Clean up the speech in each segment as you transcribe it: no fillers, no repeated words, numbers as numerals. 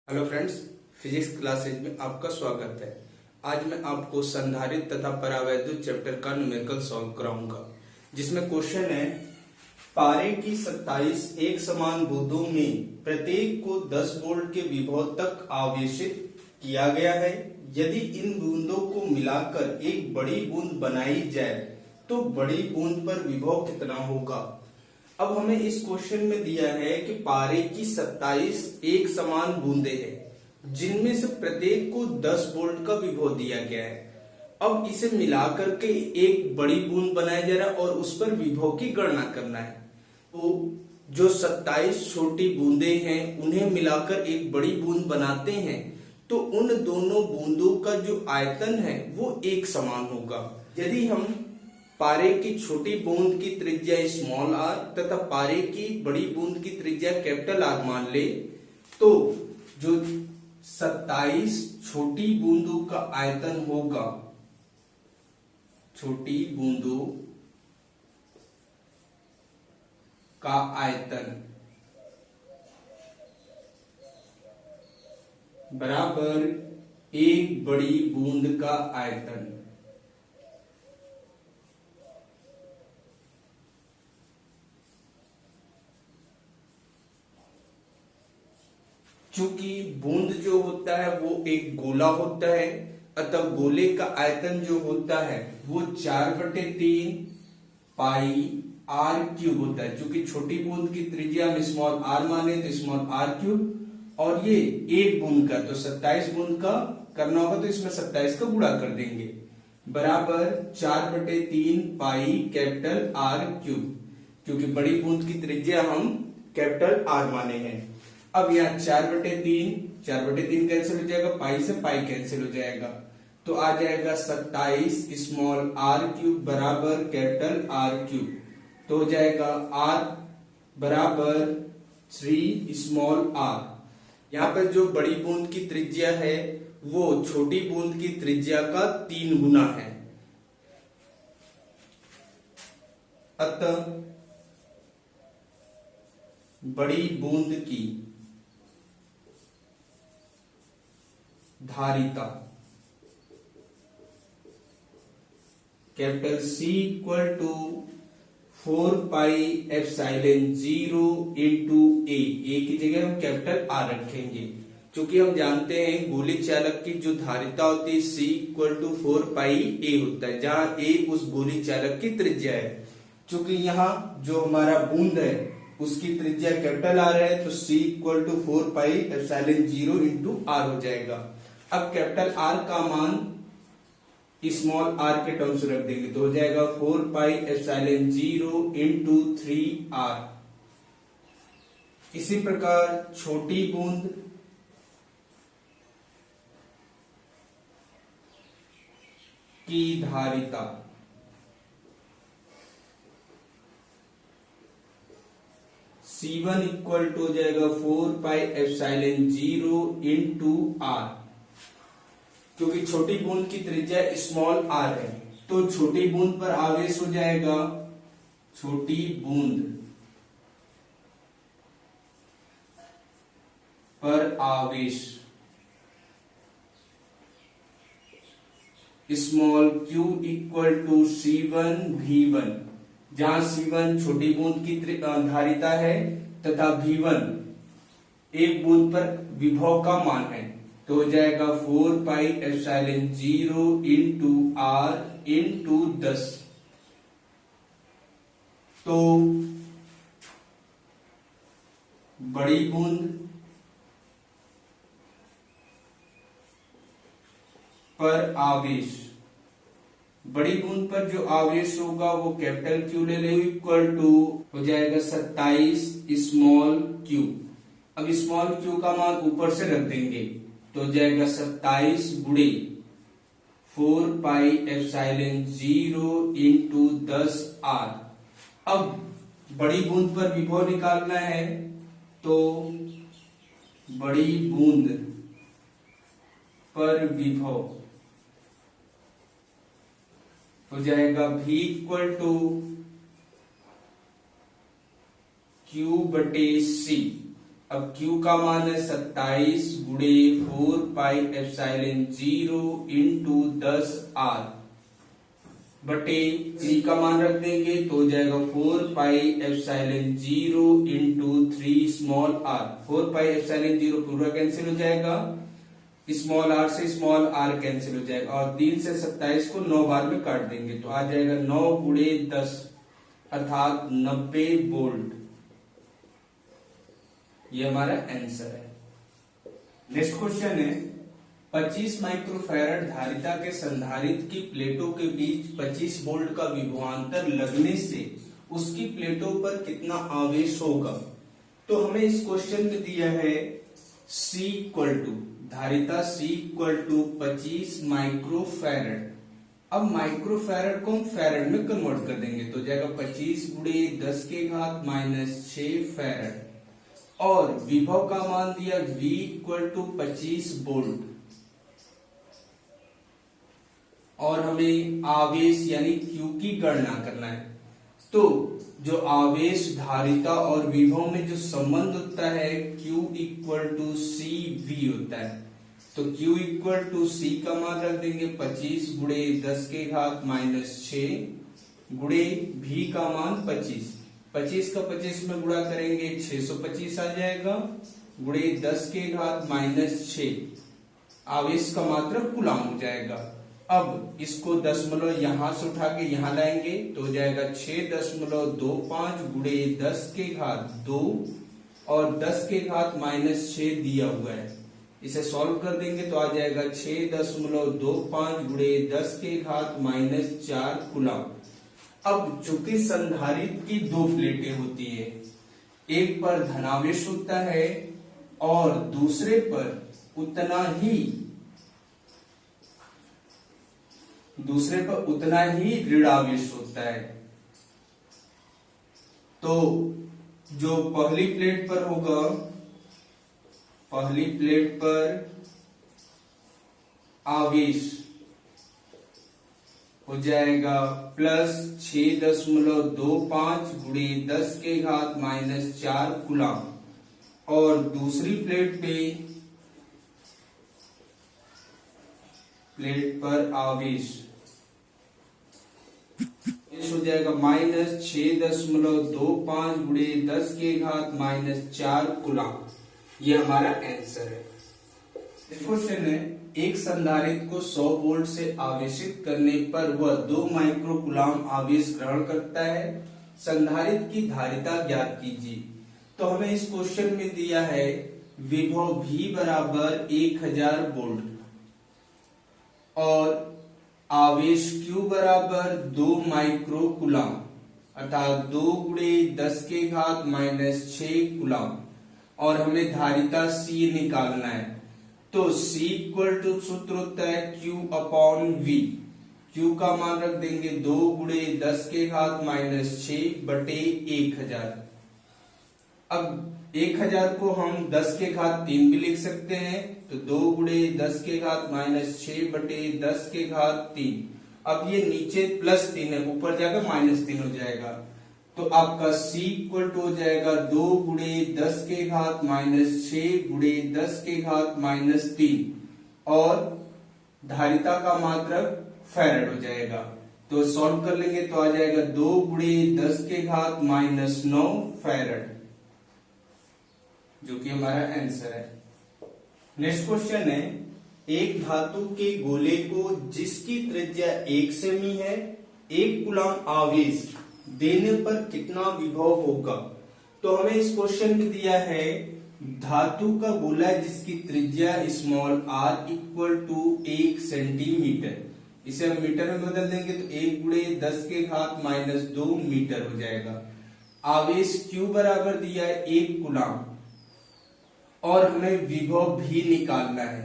Hello friends, physics classes में आपका स्वागत है। आज मैं आपको संधारित्र तथा परावैद्युत चैप्टर का न्यूमेरिकल सॉल्व कराऊंगा, जिसमें क्वेश्चन है पारे की 27 एक समान बूंदों में प्रत्येक को 10 वोल्ट के विभव तक आवेशित किया गया है। यदि इन बूंदों को मिलाकर एक बड़ी बूंद बनाई जाए तो बड़ी बूंद पर विभव कितना होगा। अब हमें इस क्वेश्चन में दिया है कि पारे की 27 एक समान बूंदे हैं, जिनमें से प्रत्येक को 10 वोल्ट का विभव दिया गया है। अब इसे मिलाकर के एक बड़ी बूंद बनाया जा रहा है और उस पर विभव की गणना करना है। तो जो 27 छोटी बूंदे हैं उन्हें मिलाकर एक बड़ी बूंद बनाते हैं तो उन दोनों बूंदों का जो आयतन है वो एक समान होगा। यदि हम पारे की छोटी बूंद की त्रिज्या स्मॉल आर तथा पारे की बड़ी बूंद की त्रिज्या कैपिटल आर मान ले तो जो 27 छोटी बूंदों का आयतन होगा, छोटी बूंदों का आयतन बराबर एक बड़ी बूंद का आयतन। चूंकि बूंद जो होता है वो एक गोला होता है, अतः गोले का आयतन जो होता है वो 4/3 पाई आर क्यूब होता है। चूंकि छोटी बूंद की त्रिज्या हम स्मॉल आर माने तो स्मॉल आर क्यूब, और ये एक बूंद का तो 27 बूंद का करना होगा तो इसमें 27 का गुणा कर देंगे, बराबर 4/3 पाई कैपिटल आर क्यूब, क्योंकि बड़ी बूंद की त्रिज्या हम कैपिटल आर माने हैं। अब यहाँ 4/3 कैंसिल हो जाएगा, पाई से पाई कैंसिल हो जाएगा, तो आ जाएगा 27 स्मॉल आर क्यूब बराबर कैपिटल आर क्यूब। तो हो जाएगा आर बराबर 3 स्मॉल आर। यहाँ पर जो बड़ी बूंद की त्रिज्या है वो छोटी बूंद की त्रिज्या का 3 गुना है, अतः बड़ी बूंद की धारिता capital C equal to 4 pi epsilon 0 into a की जगह हम कैपिटल आर रखेंगे, क्योंकि हम जानते हैं गोली चालक की जो धारिता होती है C इक्वल टू 4 पाई ए होता है, जहां ए उस गोली चालक की त्रिज्या है। चूंकि यहाँ जो हमारा बूंद है उसकी त्रिज्या कैपिटल आर है तो C equal to 4 pi epsilon 0 into R हो जाएगा। अब कैपिटल आर का मान स्मॉल आर के टर्म्स रख देंगे तो हो जाएगा 4 पाई एप्सिलॉन 0 इंटू 3 आर। इसी प्रकार छोटी बूंद की धारिता C1 इक्वल टू हो जाएगा 4 पाई एप्सिलॉन 0 इंटू आर। क्योंकि छोटी बूंद की त्रिज्या स्मॉल आर है तो छोटी बूंद पर आवेश हो जाएगा, छोटी बूंद पर आवेश small q equal to C1 V1, जहां C1 छोटी बूंद की धारिता है तथा V1 एक बूंद पर विभव का मान है, तो हो जाएगा 4 pi epsilon 0 into R into 10। तो बड़ी बूंद पर आवेश, बड़ी बूंद पर जो आवेश होगा वो कैपिटल क्यू ले ले, इक्वल टू हो जाएगा 27 स्मॉल क्यू। अब स्मॉल क्यू का मान ऊपर से रख देंगे तो हो जाएगा 27 गुणे 4 पाई एप्सिलॉन 0 इंटू 10 आर। अब बड़ी बूंद पर विभव निकालना है तो बड़ी बूंद पर विभव हो जाएगा V इक्वल टू Q/C। अब Q का मान है 27 गुणे 4 पाई एप्सिलॉन 0 इंटू 10R बटे C का मान रख देंगे तो हो जाएगा 4 pi epsilon 0 into 3 small r। 4 pi epsilon 0 पूरा कैंसिल हो जाएगा, स्मॉल r से स्मॉल r कैंसिल हो जाएगा और 3 से 27 को 9 बार में काट देंगे तो आ जाएगा 9 गुणे 10 अर्थात 90 वोल्ट। ये हमारा आंसर है। नेक्स्ट क्वेश्चन है 25 माइक्रोफैरड धारिता के संधारित्र की प्लेटों के बीच 25 वोल्ट का विभवांतर लगने से उसकी प्लेटों पर कितना आवेश होगा। तो हमें इस क्वेश्चन में दिया है C इक्वल टू धारिता C इक्वल टू 25 माइक्रोफैरड। अब माइक्रोफैरड को हम फैरड में कन्वर्ट कर देंगे तो जाएगा 25 गुणे 10 के घात -6 फैरड और विभव का मान दिया V इक्वल टू 25 वोल्ट और हमें आवेश यानी Q की गणना करना है। तो जो आवेश धारिता और विभव में जो संबंध होता है Q equal to C V होता है तो Q इक्वल टू सी का मान रख देंगे 25 गुणे 10 के घात -6 गुणे V का मान 25 का 25 में गुणा करेंगे 625 आ जाएगा गुणे 10 के घात -6 आवेश का मात्रक कूलम हो जाएगा। अब इसको दशमलव यहां से उठा के यहां लाएंगे तो हो जाएगा 6.25 गुणे 10 के घात 2 और 10 के घात -6 दिया हुआ है। इसे सॉल्व कर देंगे तो आ जाएगा 6.25 गुणे 10 के घात -4 कूलम। अब चूंकि संधारित्र की दो प्लेटें होती है, एक पर धनावेश होता है और दूसरे पर उतना ही ऋणावेश होता है। तो जो पहली प्लेट पर होगा, पहली प्लेट पर आवेश हो जाएगा प्लस 6.25 गुणे 10 के घात -4 कूलम और दूसरी प्लेट पर आवेश हो जाएगा -6.25 गुणे 10 के घात -4 कूलम। ये हमारा आंसर है। क्वेश्चन है एक संधारित्र को 100 वोल्ट से आवेशित करने पर वह 2 माइक्रो कूलम आवेश ग्रहण करता है। संधारित्र की धारिता ज्ञात कीजिए। तो हमें इस क्वेश्चन में दिया है विभव V बराबर 1000 वोल्ट और आवेश Q बराबर 2 माइक्रो कूलम अर्थात 2 गुणे 10 के घात -6 कूलम और हमें धारिता C निकालना है। तो C इक्वल टू सूत्र होता है Q अपॉन V। Q का मान रख देंगे 2 गुणे 10 के घात -6 बटे 1000। अब 1000 को हम 10 के घात 3 भी लिख सकते हैं तो 2 गुणे 10 के घात -6 बटे 10 के घात 3। अब ये नीचे +3 है, ऊपर जाकर -3 हो जाएगा तो आपका C इक्वल टू हो जाएगा 2 गुणे 10 के घात -6 गुणे 10 के घात -3 और धारिता का मात्रक फैरड हो जाएगा। तो सॉल्व कर लेंगे तो आ जाएगा 2 गुणे 10 के घात -9 फैरड, जो कि हमारा आंसर है। नेक्स्ट क्वेश्चन है एक धातु के गोले को जिसकी त्रिज्या 1 सेमी है 1 कूलम आवेश देने पर कितना विभव होगा। तो हमें इस क्वेश्चन में दिया है धातु का गोला जिसकी त्रिज्या small r equal to 1 centimetre. इसे हम मीटर में बदल देंगे तो 1 गुणे 10 के घात -2 मीटर हो जाएगा। आवेश Q बराबर दिया है 1 कूलम और हमें विभव भी निकालना है।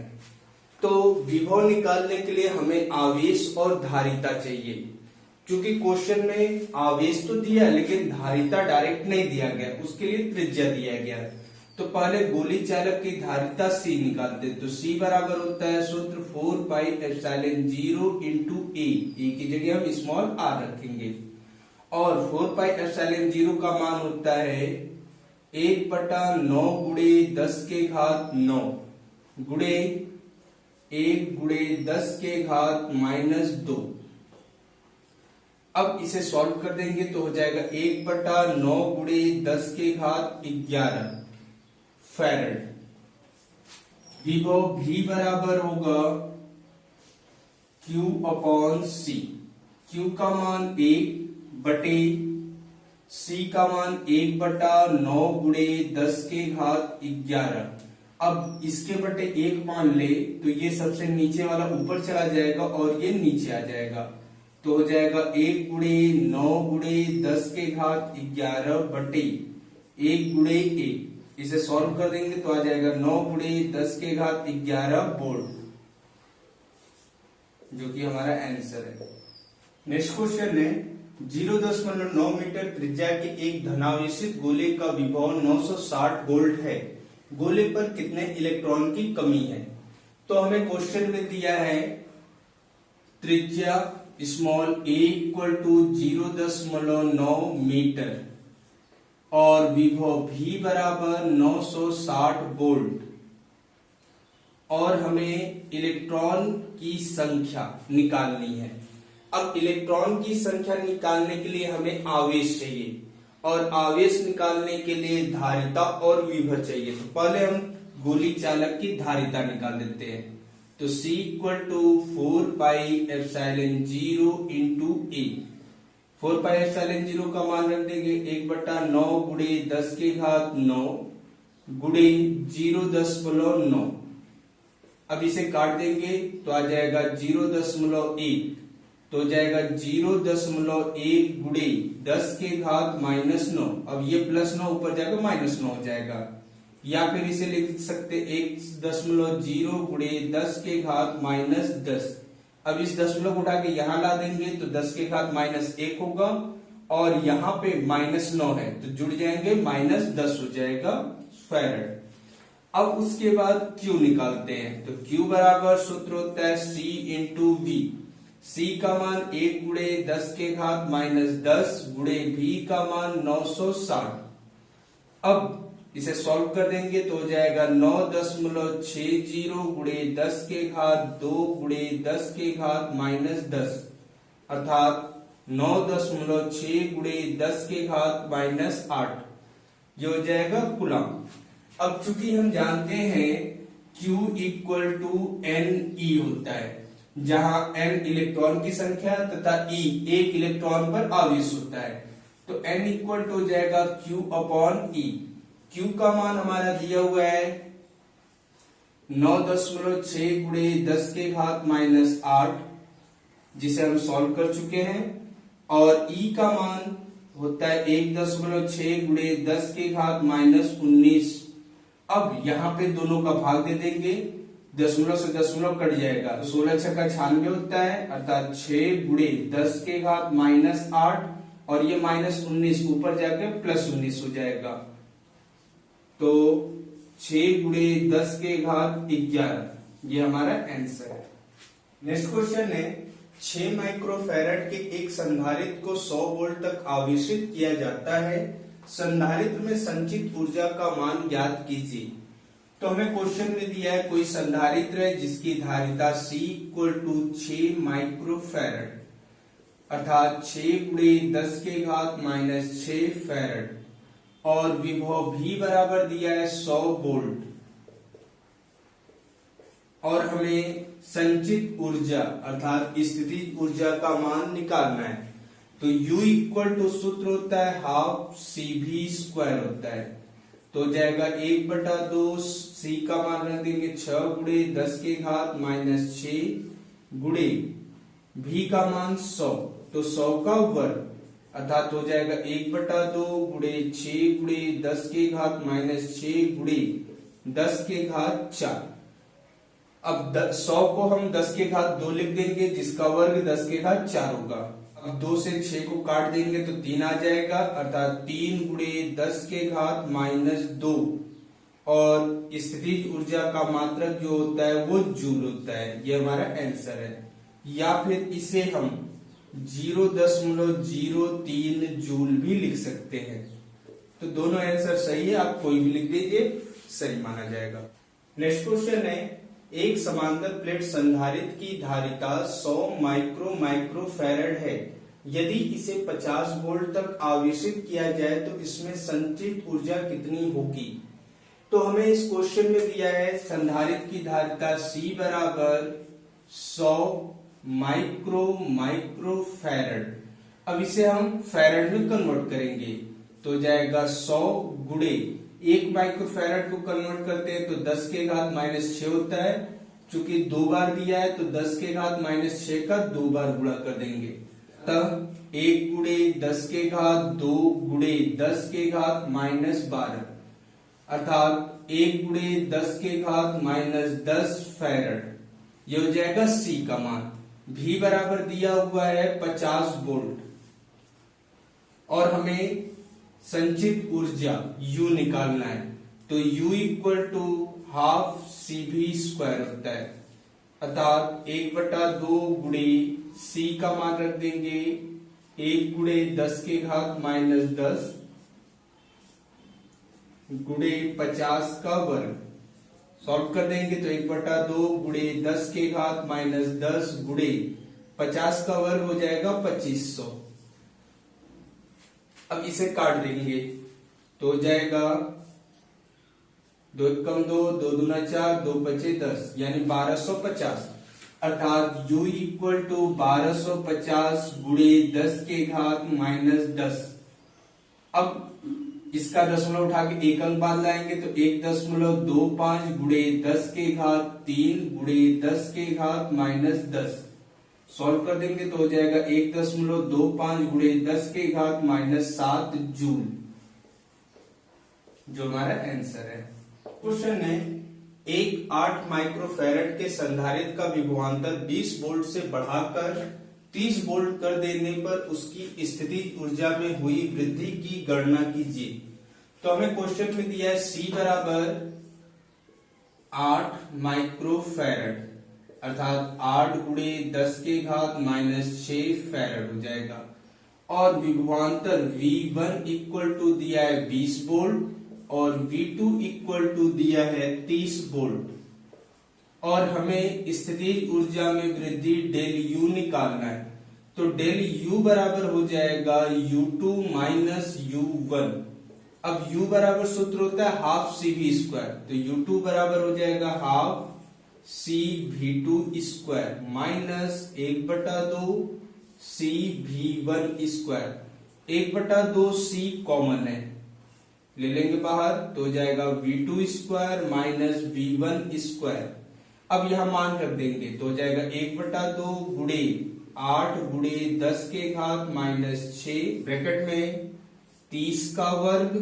तो विभव निकालने के लिए हमें आवेश और धारिता चाहिए। क्योंकि क्वेश्चन में आवेश तो दिया लेकिन धारिता डायरेक्ट नहीं दिया गया, उसके लिए त्रिज्या दिया गया। तो पहले गोली चालक की धारिता C निकालते। तो C बराबर होता है सूत्र 4 पाई एप्सिलॉन 0 इंटू A की जगह हम स्मॉल r रखेंगे और 4 पाई एप्सिलॉन 0 का मान होता है 1/9 गुणे 10 के घात 9 गुणे 1 गुणे 10 के घात -2। अब इसे सॉल्व कर देंगे तो हो जाएगा 1/9 गुणे 10 के घात 11 फैरेड। विभव भी बराबर होगा Q/C। Q का मान 1 बटे C का मान 1/9 गुणे 10 के घात 11। अब इसके बटे 1 मान ले तो ये सबसे नीचे वाला ऊपर चला जाएगा और ये नीचे आ जाएगा, तो हो जाएगा 1 गुणे 9 गुणे 10 के घात 11 बटे 1 गुणे 1। इसे सॉल्व कर देंगे तो आ जाएगा 9 गुणे 10 के घात 11 वोल्ट, जो कि हमारा आंसर है। नेक्स्ट क्वेश्चन है 0.9 मीटर त्रिज्या के एक धनावेशित गोले का विभव 960 वोल्ट है, गोले पर कितने इलेक्ट्रॉन की कमी है। तो हमें क्वेश्चन में दिया है त्रिज्या small a equal to 0.9 metre और विभव v बराबर 960 वोल्ट, और हमें इलेक्ट्रॉन की संख्या निकालनी है। अब इलेक्ट्रॉन की संख्या निकालने के लिए हमें आवेश चाहिए, और आवेश निकालने के लिए धारिता और विभव चाहिए। तो पहले हम गोली चालक की धारिता निकाल देते हैं। तो C इक्वल टू 4πε0 इंटू ए। 4πε0 का मान रख देंगे 1/9 गुणे 10 के घात 9 गुणे 0.9। अब इसे काट देंगे तो आ जाएगा 0.1, तो हो जाएगा 0.1 गुणे 10 के घात -9। अब ये +9 ऊपर जाएगा -9 हो जाएगा, या फिर इसे लिख सकते 1.0 गुणे 10 के घात -10। अब इस दशमलव को उठा के यहां ला देंगे तो 10 के घात -1 होगा, और यहाँ पे -9 है तो जुड़ जाएंगे -10 हो जाएगा फैरेड। अब उसके बाद Q निकालते हैं। तो Q बराबर सूत्र होता है C इंटू V। C का मान 1 गुणे 10 के घात -10 गुणे V का मान 960। अब इसे सॉल्व कर देंगे तो हो जाएगा 9.60 गुणे 10 के घात 2 गुणे 10 के घात -10, अर्थात 9.6 गुणे 10 के घात -8। ये हो जाएगा कूलम। अब चूंकि हम जानते हैं Q इक्वल टू Ne होता है, जहां n इलेक्ट्रॉन की संख्या तथा E एक इलेक्ट्रॉन पर आवेश होता है, तो n इक्वल टू हो जाएगा Q/E। Q का मान हमारा दिया हुआ है 9.6 गुणे 10 के घात -8, जिसे हम सॉल्व कर चुके हैं, और E का मान होता है 1.6 गुणे 10 के घात -19। अब यहाँ पे दोनों का भाग दे देंगे, दशमलव से दशमलव कट जाएगा, तो 16×6 = 96 होता है, अर्थात 6 गुणे 10 के घात -8, और ये -19 ऊपर जाके +19 हो जाएगा, तो 6 गुणे 10 के घात 11। ये हमारा आंसर है। नेक्स्ट क्वेश्चन है 6 माइक्रोफैराड के एक संधारित्र को 100 वोल्ट तक आवेशित किया जाता है, संधारित्र में संचित ऊर्जा का मान ज्ञात कीजिए। तो हमें क्वेश्चन में दिया है कोई संधारित्र है जिसकी धारिता C इक्वल टू 6 माइक्रोफैराड, अर्थात 6 गुणे 10 के घात -6 फैराड, और विभव भी बराबर दिया है 100 वोल्ट, और हमें संचित ऊर्जा अर्थात स्थितिज ऊर्जा का मान निकालना है। तो U इक्वल टू सूत्र होता है 12CV² होता है, तो जाएगा 1/2 C का मान रख देंगे 6 गुणे 10 के घात -6 गुणे V का मान 100, तो 100 का वर्ग, अर्थात हो जाएगा 1/2 गुणे 6 गुणे 10 के घात -6 गुणे 10 के घात 4। अब 100 को हम 10 के घात 2 लिख देंगे, जिसका वर्ग 10 के घात 4 होगा। अब 2 से 6 को काट देंगे तो 3 आ जाएगा, अर्थात 3 गुणे 10 के घात -2, और स्थितिज ऊर्जा का मात्रक जो होता है वो जूल होता है। ये हमारा आंसर है। या फिर इसे हम 0.03 जूल भी लिख सकते हैं। तो दोनों आंसर सही है, आप कोई भी लिख दीजिए, सही माना जाएगा। नेक्स्ट क्वेश्चन है, एक समांतर प्लेट संधारित्र की धारिता 100 माइक्रो फैरड है। यदि इसे 50 वोल्ट तक आवेशित किया जाए तो इसमें संचित ऊर्जा कितनी होगी। तो हमें इस क्वेश्चन में दिया है संधारित्र की धारिता C बराबर 100 माइक्रो फैरड। अब इसे हम फैरड में कन्वर्ट करेंगे तो जाएगा 100 गुणे 1 माइक्रो फैरड को कन्वर्ट करते हैं तो 10 के घात -6 होता है। चूंकि 2 बार दिया है तो 10 के घात -6 का 2 बार गुणा कर देंगे, तब 1 गुणे 10 के घात 2 गुणे 10 के घात -12 अर्थात 1 गुणे 10 के घात -10 फैरड। ये हो जाएगा C का मान। V बराबर दिया हुआ है 50 वोल्ट और हमें संचित ऊर्जा U निकालना है, तो U equal to half CV² होता है, अर्थात 1/2 गुणे C का मान रख देंगे 1 गुणे 10 के घात -10 गुणे 50 का वर्ग। सॉल्व कर देंगे तो 1/2 गुणे 10 के घात -10 गुणे 50 का वर्ग हो जाएगा 2500। अब इसे काट देंगे तो हो जाएगा 2 एकम 2, 2 दूना 4, 2 पचे 10 यानी 1250, अर्थात U इक्वल टू 1250 गुणे 10 के घात -10। अब इसका दशमलव उठा के एक अंक बाद लाएंगे तो 1.25 गुणे 10 के घात 3 गुणे 10 के घात -10। सॉल्व कर देंगे तो हो जाएगा 1.25 गुणे 10 के घात -7 जूल, जो हमारा आंसर है। क्वेश्चन है, एक 8 माइक्रोफैरड के संधारित्र का विभवांतर 20 वोल्ट से बढ़ाकर 30 वोल्ट कर देने पर उसकी स्थितिज ऊर्जा में हुई वृद्धि की गणना कीजिए। तो हमें क्वेश्चन में दिया है C बराबर 8 माइक्रोफैरड अर्थात 8 गुणे 10 के घात -6 फैरड हो जाएगा, और विभवांतर V1 इक्वल टू दिया है 20 वोल्ट और V2 इक्वल टू दिया है 30 वोल्ट, और हमें स्थितिज ऊर्जा में वृद्धि डेल U निकालना है। तो डेल U बराबर हो जाएगा U2 माइनस U1। अब U बराबर सूत्र होता है हाफ CV², तो U2 बराबर हो जाएगा half CV2² minus 1/2 CV1²। 1/2 C common है, ले लेंगे बाहर तो हो जाएगा V2² माइनस V1²। अब यहां मान रख देंगे तो हो जाएगा 1/2 गुणे 8 गुणे 10 के घात -6 ब्रैकेट में 30 का वर्ग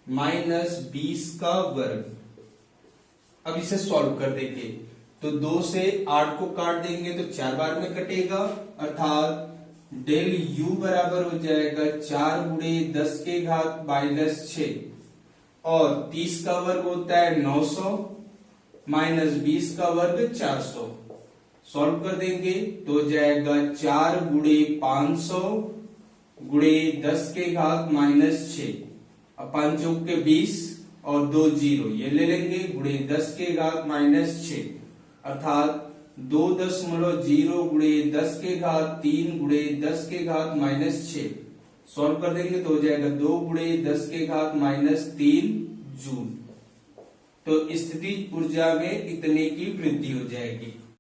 माइनस 20 का वर्ग। अब इसे सॉल्व कर देंगे तो 2 से 8 को काट देंगे तो 4 बार में कटेगा, अर्थात डेल U बराबर हो जाएगा 4 गुणे 10 के घात -6 और 30 का वर्ग होता है 900 माइनस 20 का वर्ग 400। सॉल्व कर देंगे तो हो जाएगा 4 गुणे 500 गुणे 10 के घात -6, 5 चौक के 20 और 2 जीरो ये ले लेंगे गुणे 10 के घात -6, अर्थात 2.0 गुणे 10 के घात 3 गुणे 10 के घात -6। सॉल्व कर देंगे तो हो जाएगा 2 गुणे 10 के घात -3 जूल। तो स्थितिज ऊर्जा में इतने की वृद्धि हो जाएगी।